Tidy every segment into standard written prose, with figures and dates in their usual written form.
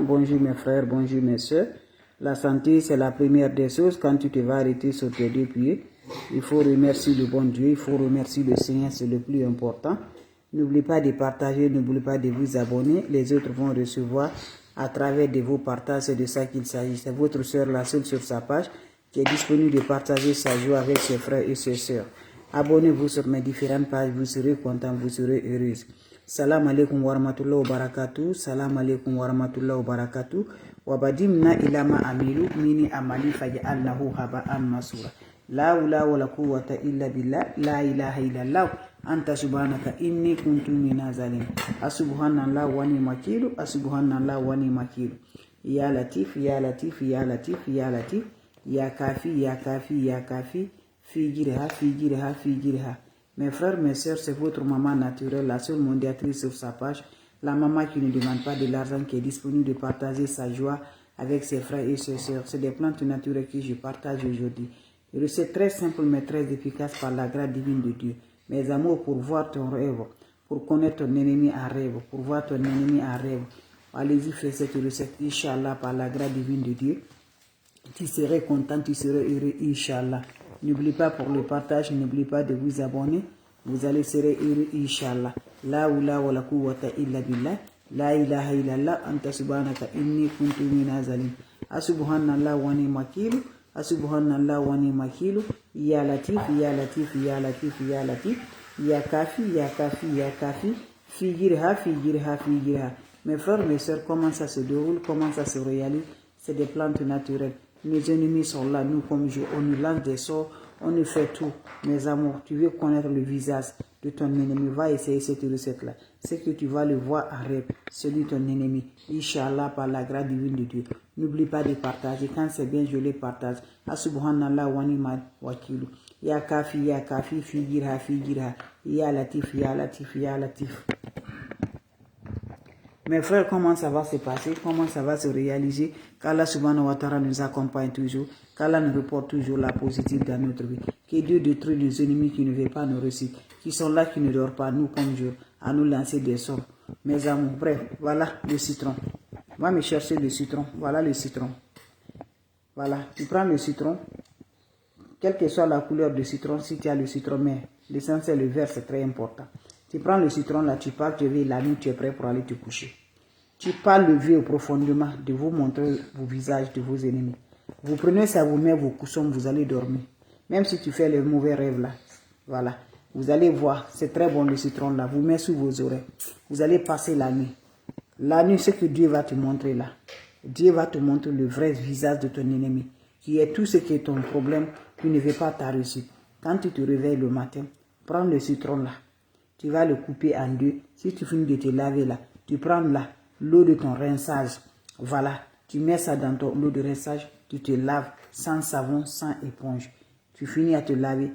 Bonjour mes frères, bonjour mes soeurs. La santé, c'est la première des choses. Quand tu te vas arrêter sur tes deux pieds, il faut remercier le bon Dieu, il faut remercier le Seigneur, c'est le plus important. N'oubliez pas de partager, n'oubliez pas de vous abonner. Les autres vont recevoir à travers de vos partages, c'est de ça qu'il s'agit. C'est votre soeur la seule sur sa page qui est disponible de partager sa joie avec ses frères et ses soeurs. Abonnez-vous sur mes différentes pages, vous serez content, vous serez heureuse. Salam alaikum wa rahmatullahi wa barakatuh. Salam alaikum wa rahmatullahi wa barakatuh. Wabadimna ilama amilu mini amali faj'alnahu haba'an masura. La hawla wa la quwwata illa billah. La ilaha illallah. Anta subhanaka inni kuntu minaz zalimin. Asubhanallah wa ni'mal wakil. Asubhanallah wa ni'mal wakil. Ya latif, ya latif, ya latif, ya latif. Ya kafi, ya kafi, ya kafi. Fijirha, fijirha, fijirha. Mes frères, mes sœurs, c'est votre maman naturelle, la seule mondiatrice sur sa page. La maman qui ne demande pas de l'argent, qui est disponible de partager sa joie avec ses frères et ses sœurs. C'est des plantes naturelles que je partage aujourd'hui. Recette très simple mais très efficace par la grâce divine de Dieu. Mes amours, pour voir ton rêve, pour connaître ton ennemi en rêve, pour voir ton ennemi en rêve. Allez-y, faites cette recette, Inch'Allah, par la grâce divine de Dieu. Tu serais content, tu serais heureux, Inch'Allah. N'oublie pas pour le partage, n'oublie pas de vous abonner. Vous allez serez heureux, Inch'Allah. La hawla wa la quwwata illa billah. La ilaha illallah. Anta subhanaka inni kuntu minaz zalimin. Asubhanallah wa ni'mal wakil. Asubhanallah wa ni'mal wakil. Ya latif, ya latif, ya latif, ya latif. Ya kafi, ya kafi, ya kafi. Fijirha, fijirha, fijirha. Mes frères, mes soeurs, comment ça se déroule, comment ça se réalise? C'est des plantes naturelles. Mes ennemis sont là, nous comme je, on nous lance des sorts, on nous fait tout. Mes amours, tu veux connaître le visage de ton ennemi, va essayer cette recette-là. C'est que tu vas le voir en rêve, celui de ton ennemi. Inch'Allah, par la grâce divine de Dieu. N'oublie pas de partager, quand c'est bien, je les partage. Subhanallah wa ni'mal wakil. Ya kafi, fijirha, fijirha. Ya latif, ya latif, ya latif. Mes frères, comment ça va se passer? Comment ça va se réaliser? Qu'Allah subhanahu wa ta'ala nous accompagne toujours. Qu'Allah nous reporte toujours la positive dans notre vie. Que Dieu détruit les ennemis qui ne veulent pas nous réussir. Qui sont là, qui ne dorment pas, nous comme Dieu, à nous lancer des sorts. Mes amours, bref, voilà le citron. Va me chercher le citron. Voilà le citron. Voilà, tu prends le citron. Quelle que soit la couleur du citron, si tu as le citron, mais l'essentiel, le vert, c'est très important. Tu prends le citron là, tu pars, tu veux la nuit, tu es prêt pour aller te coucher. Tu pars lever profondément de vous montrer vos visages de vos ennemis. Vous prenez ça, vous mettez vos coussons, vous allez dormir. Même si tu fais les mauvais rêves là, voilà. Vous allez voir, c'est très bon le citron là, vous mettez sous vos oreilles. Vous allez passer la nuit. La nuit, c'est que Dieu va te montrer là. Dieu va te montrer le vrai visage de ton ennemi, qui est tout ce qui est ton problème, qui ne veut pas ta réussite. Quand tu te réveilles le matin, prends le citron là. Tu vas le couper en deux. Si tu finis de te laver là, tu prends là l'eau de ton rinçage. Voilà, tu mets ça dans ton eau de rinçage, tu te laves sans savon, sans éponge. Tu finis à te laver.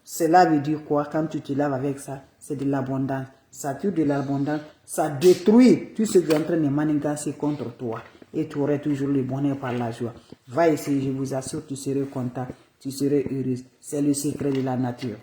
Cela veut dire quoi? Quand tu te laves avec ça, c'est de l'abondance. Ça tue de l'abondance, ça détruit tout ce qui est en train de manigancer contre toi. Et tu aurais toujours le bonheur par la joie. Va essayer, je vous assure, tu serais content, tu serais heureuse. C'est le secret de la nature.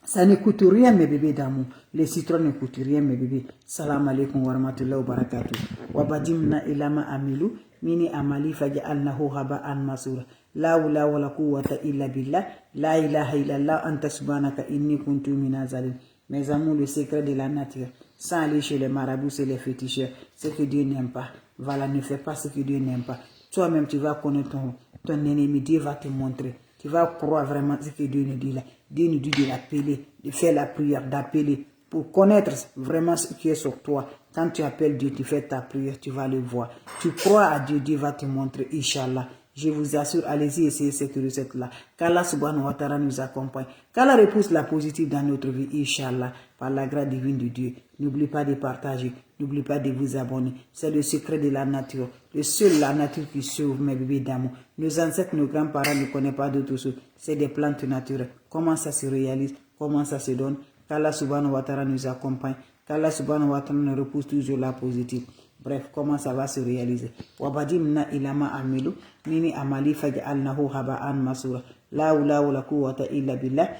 Ça ne coûte rien, mes bébés d'amour. Les citrons ne coûtent rien, mes bébés. Salam alaikum wa rahmatullahi wa barakatuh. Wabadimna ilama amilu. Mini amali faj'alnahu haba'an masura. La hawla wa la quwwata illa billah. La ilaha illallah. Anta subhanaka inni kuntu minaz zalimin. Mes amours, le secret de la nature. Sans aller chez les marabouts, c'est les féticheurs. Ce que Dieu n'aime pas. Voilà, ne fais pas ce que Dieu n'aime pas. Toi-même, tu vas connaître ton ennemi. Dieu va te montrer. Tu vas croire vraiment ce que Dieu nous dit là. Dieu nous dit de l'appeler, de faire la prière, d'appeler pour connaître vraiment ce qui est sur toi. Quand tu appelles Dieu, tu fais ta prière, tu vas le voir. Tu crois à Dieu, Dieu va te montrer, Inch'Allah. Je vous assure, allez-y essayer cette recette-là. Qu'Allah subhanahu wa ta'ala nous accompagne. Qu'Allah repousse la positive dans notre vie, Inch'Allah, par la grâce divine de Dieu. N'oublie pas de partager, n'oublie pas de vous abonner. C'est le secret de la nature. Le seul, la nature qui sauve mes bébés d'amour. Nos ancêtres, nos grands-parents ne connaissent pas d'autres choses. C'est des plantes naturelles. Comment ça se réalise? Comment ça se donne? Qu'Allah subhanahu wa ta'ala nous accompagne. Qu'Allah subhanahu wa ta'ala nous repousse toujours la positive. Bref, comment ça va se réaliser? Wabadimna ilama amilu. Mini amali faj'alnahu haba'an masura. La hawla wa la quwwata illa billah.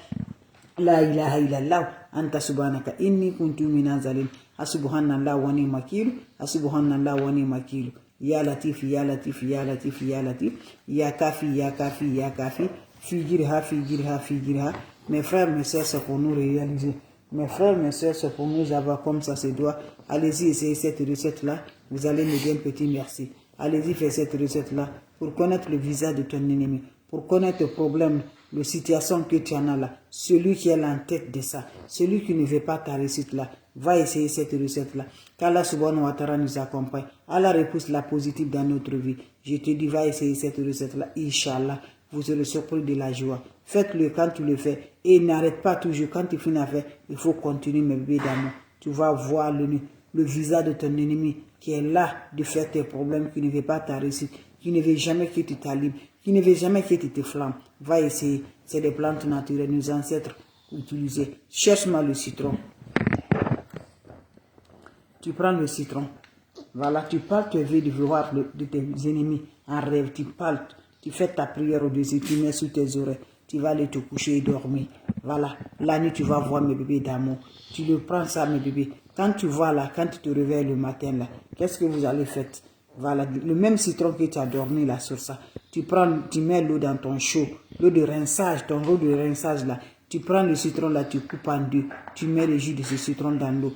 La ilaha illallah. Anta subhanaka inni kuntu minaz zalimin. Subhanallah wa ni'mal wakil, subhanallah wa ni'mal wakil. Ya Latif, ya Latif, ya Latif, ya Latif, ya Kafi, ya Kafi, ya Kafi, figirha, figirha, figirha. Mes frères, mes sœurs, c'est pour nous réaliser. Mes frères, mes sœurs, c'est pour nous avoir comme ça se doit. Allez-y, essayez cette recette-là. Vous allez me dire un petit merci. Allez-y, faites cette recette-là pour connaître le visage de ton ennemi, pour connaître le problème, la situation que tu en as là. Celui qui est en tête de ça, celui qui ne veut pas ta réussite là, va essayer cette recette-là. Qu'Allah subhanahu wa ta'ala nous accompagne. Allah repousse la positive dans notre vie. Je te dis, va essayer cette recette-là. Inch'Allah, vous serez surpris de la joie. Faites-le quand tu le fais. Et n'arrête pas toujours. Quand tu finis à faire, il faut continuer, mes bébés d'amour. Tu vas voir le visage de ton ennemi qui est là de faire tes problèmes, qui ne veut pas ta réussite, qui ne veut jamais que tu t'allumes, qui ne veut jamais que tu te flammes. Va essayer. C'est des plantes naturelles, nos ancêtres utilisaient. Cherche-moi le citron. Tu prends le citron. Voilà, tu parles, tu veux voir de tes ennemis en rêve. Tu parles, tu fais ta prière au-dessus, tu mets sous tes oreilles. Tu vas aller te coucher et dormir. Voilà, la nuit, tu vas voir mes bébés d'amour. Tu le prends ça, mes bébés. Quand tu vois là, quand tu te réveilles le matin là, qu'est-ce que vous allez faire? Voilà, le même citron que tu as dormi là sur ça. Tu prends, tu mets l'eau dans ton chaud, l'eau de rinçage, ton eau de rinçage là. Tu prends le citron là, tu coupes en deux. Tu mets le jus de ce citron dans l'eau.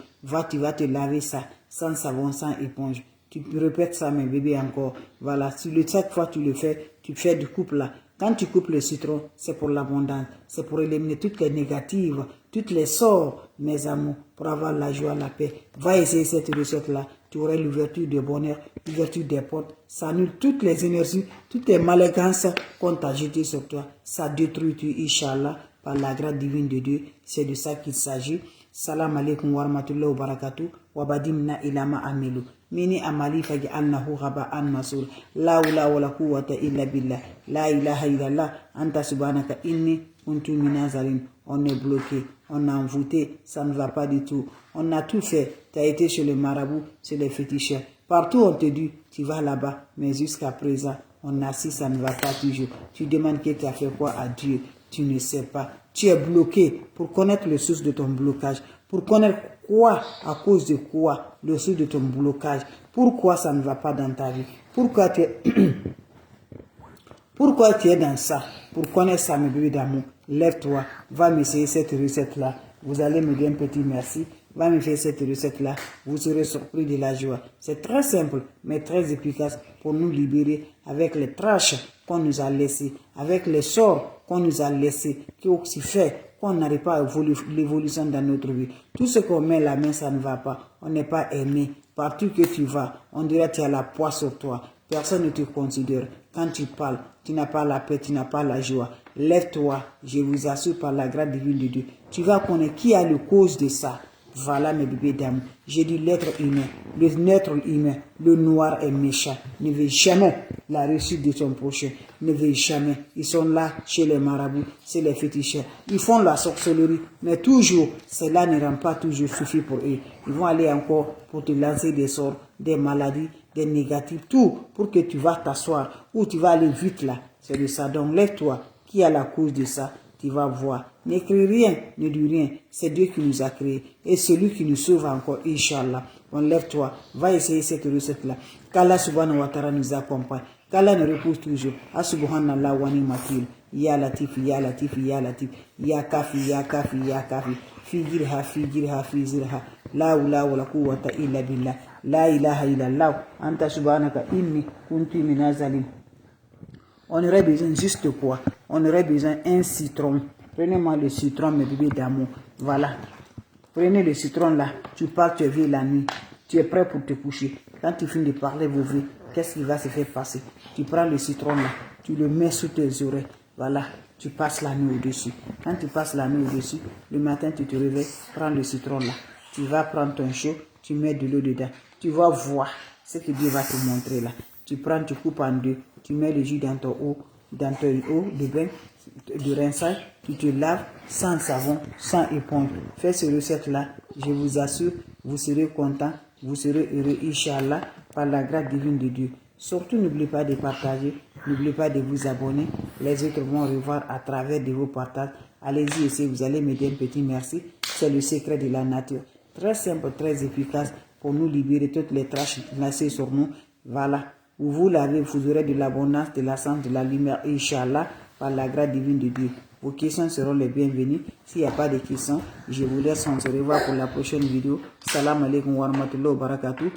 Tu vas te laver ça, sans savon, sans éponge. Tu répètes ça, mes bébés, encore. Voilà, chaque fois tu le fais, tu fais du coupe là. Quand tu coupes le citron, c'est pour l'abondance. C'est pour éliminer toutes les négatives, toutes les sorts, mes amours, pour avoir la joie, la paix. Va essayer cette recette-là. Tu auras l'ouverture du bonheur, l'ouverture des portes. Ça annule toutes les énergies, toutes les malégances qu'on t'a jetées sur toi. Ça détruit tout, Inch'Allah, par la grâce divine de Dieu. C'est de ça qu'il s'agit. Salam alaikum wa rahmatullahi wa barakatuh. Wa badimna ilama amilu. Mini amali fagi annahu ghaba an masul. La hawla wa la quwwata illa billah. La ilaha illallah. Anta subhanaka inni kuntu minaz zalimin. On est bloqué, on est envoûté, ça ne va pas du tout. On a tout fait. Tu as été chez le marabout, chez les féticheurs. Partout on te dit, tu vas là-bas. Mais jusqu'à présent, on assiste, ça ne va pas toujours. Tu demandes que tu as fait quoi à Dieu. Tu ne sais pas. Tu es bloqué. Pour connaître le source de ton blocage, pour connaître quoi, à cause de quoi, le source de ton blocage, pourquoi ça ne va pas dans ta vie, pourquoi tu es, pourquoi tu es dans ça, pour connaître ça, mes bébés d'amour, lève-toi, va m'essayer cette recette-là, vous allez me dire un petit merci, va me faire cette recette-là, vous serez surpris de la joie. C'est très simple, mais très efficace pour nous libérer avec les trashs qu'on nous a laissés, avec les sorts qu'on nous a laissés, qui aussi fait qu'on n'arrive pas à l'évolution dans notre vie. Tout ce qu'on met la main, ça ne va pas. On n'est pas aimé. Partout que tu vas, on dirait que tu as la poisse sur toi. Personne ne te considère. Quand tu parles, tu n'as pas la paix, tu n'as pas la joie. Lève-toi, je vous assure par la grâce divine de Dieu. Tu vas connaître qui a le cause de ça. Voilà mes bébés dames. J'ai dit l'être humain. L'être humain, le noir est méchant. Ne veut jamais la réussite de son prochain. Ne veut jamais. Ils sont là chez les marabouts, c'est les féticheurs. Ils font la sorcellerie, mais toujours, cela ne rend pas toujours suffit pour eux. Ils vont aller encore pour te lancer des sorts, des maladies, des négatifs, tout pour que tu vas t'asseoir ou tu vas aller vite là. C'est de ça. Donc lève-toi. Qui a la cause de ça? Tu vas voir. N'écris rien, ne dis rien. C'est Dieu qui nous a créés. Et celui qui nous sauve encore, Inch'Allah. On lève-toi. Va essayer cette recette-là. Qu'Allah subhanahu wa ta'ala nous accompagne. Qu'Allah nous repose toujours. Subhanallah wa ni'mal wakil. Ya Latif, ya Latif, ya Latif. Ya Kafi, ya Kafi, ya Kafi. Figirha, figirha, figirha. La hawla wa la quwwata illa billah. La ilaha illallah. Anta subhanaka inni kuntu minaz zalimin. On aurait besoin juste de quoi? On aurait besoin d'un citron. Prenez-moi le citron, mes bébés d'amour. Voilà. Prenez le citron là. Tu pars, tu es veillé la nuit. Tu es prêt pour te coucher. Quand tu finis de parler vos vies, qu'est-ce qui va se faire passer? Tu prends le citron là. Tu le mets sous tes oreilles. Voilà. Tu passes la nuit au-dessus. Quand tu passes la nuit au-dessus, le matin tu te réveilles, prends le citron là. Tu vas prendre ton chaud, tu mets de l'eau dedans. Tu vas voir ce que Dieu va te montrer là. Tu prends, tu coupes en deux, tu mets le jus dans ton eau de bain, de rinçage, tu te laves sans savon, sans éponge. Fais cette recette-là, je vous assure, vous serez content, vous serez heureux, Inch'Allah, par la grâce divine de Dieu. Surtout, n'oubliez pas de partager, n'oubliez pas de vous abonner. Les autres vont revoir à travers de vos partages. Allez-y, essayez, vous allez me dire un petit merci. C'est le secret de la nature. Très simple, très efficace pour nous libérer toutes les tâches placées sur nous. Voilà. Vous l'avez, vous aurez de l'abondance, de la santé, de la lumière, Inch'Allah, par la grâce divine de Dieu. Vos questions seront les bienvenues. S'il n'y a pas de questions, je vous laisse. On se revoit pour la prochaine vidéo. Salam alaikum wa rahmatullahi wa barakatuh.